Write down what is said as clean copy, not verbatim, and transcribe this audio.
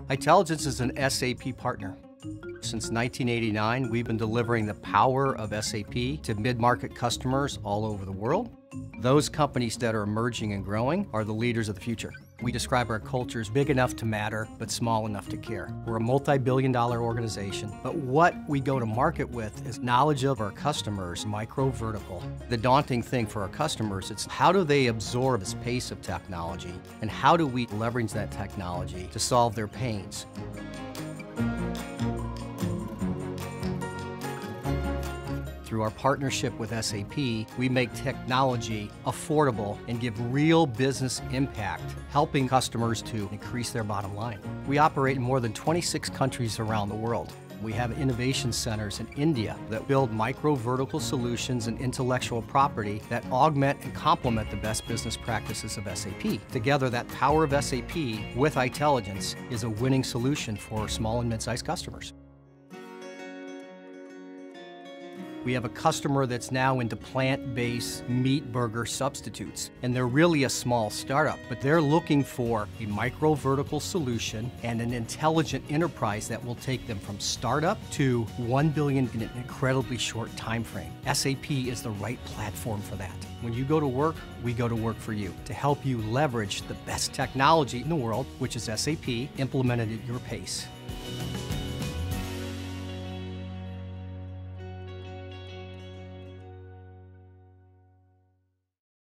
Itelligence is an SAP partner. Since 1989, we've been delivering the power of SAP to mid-market customers all over the world. Those companies that are emerging and growing are the leaders of the future. We describe our culture as big enough to matter, but small enough to care. We're a multi-billion-dollar organization, but what we go to market with is knowledge of our customers, micro-vertical. The daunting thing for our customers, it's how do they absorb this pace of technology, and how do we leverage that technology to solve their pains? Through our partnership with SAP, we make technology affordable and give real business impact, helping customers to increase their bottom line. We operate in more than 26 countries around the world. We have innovation centers in India that build micro-vertical solutions and intellectual property that augment and complement the best business practices of SAP. Together, that power of SAP with Itelligence is a winning solution for small and mid-sized customers. We have a customer that's now into plant-based meat burger substitutes, and they're really a small startup, but they're looking for a micro-vertical solution and an intelligent enterprise that will take them from startup to 1 billion in an incredibly short time frame. SAP is the right platform for that. When you go to work, we go to work for you to help you leverage the best technology in the world, which is SAP, implemented at your pace.